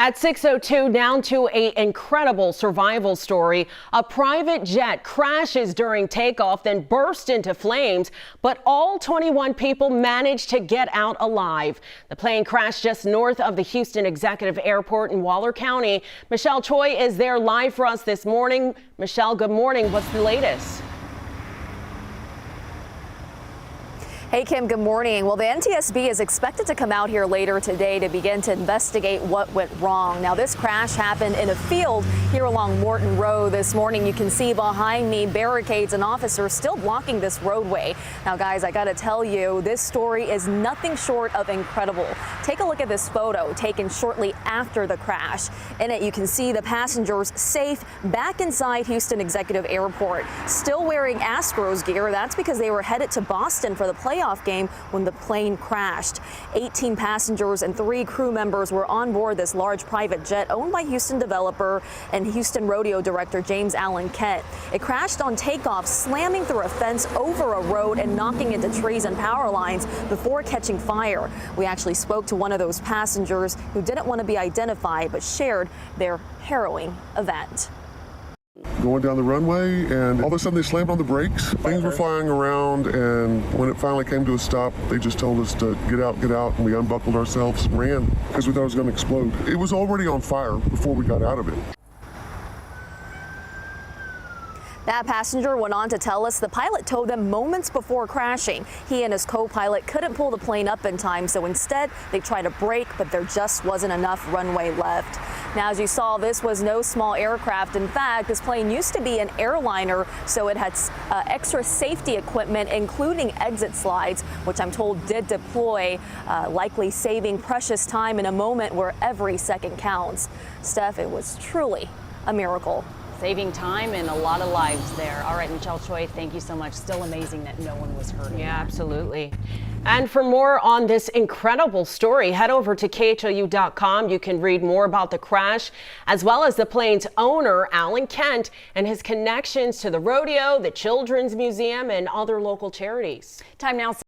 At 6:02, down to an incredible survival story. A private jet crashes during takeoff, then burst into flames, but all 21 people managed to get out alive. The plane crashed just north of the Houston Executive Airport in Waller County. Michelle Choi is there live for us this morning. Michelle, good morning. What's the latest? Hey, Kim, good morning. Well, the NTSB is expected to come out here later today to begin to investigate what went wrong. Now, this crash happened in a field here along Morton Road this morning. You can see behind me barricades and officers still blocking this roadway. Now, guys, I got to tell you, this story is nothing short of incredible. Take a look at this photo taken shortly after the crash. In it, you can see the passengers safe back inside Houston Executive Airport, still wearing Astros gear. That's because they were headed to Boston for the playoff game when the plane crashed. 18 passengers and 3 crew members were on board this large private jet owned by Houston developer and Houston rodeo director James Allen Kent. It crashed on takeoff, slamming through a fence over a road and knocking into trees and power lines before catching fire. We actually spoke to one of those passengers who didn't want to be identified but shared their harrowing event. Going down the runway, and all of a sudden they slammed on the brakes. Things were flying around, and when it finally came to a stop, they just told us to get out, and we unbuckled ourselves and ran because we thought it was going to explode. It was already on fire before we got out of it. That passenger went on to tell us the pilot told them moments before crashing he and his co-pilot couldn't pull the plane up in time, so instead they tried to brake, but there just wasn't enough runway left. Now, as you saw, this was no small aircraft. In fact, this plane used to be an airliner, so it had extra safety equipment, including exit slides, which I'm told did deploy, likely saving precious time in a moment where every second counts. Steph, it was truly a miracle. Saving time and a lot of lives there. All right, Michelle Choi, thank you so much. Still amazing that no one was hurt. Yeah, absolutely. And for more on this incredible story, head over to KHOU.com. You can read more about the crash, as well as the plane's owner, Allen Kent, and his connections to the rodeo, the Children's Museum, and other local charities. Time now.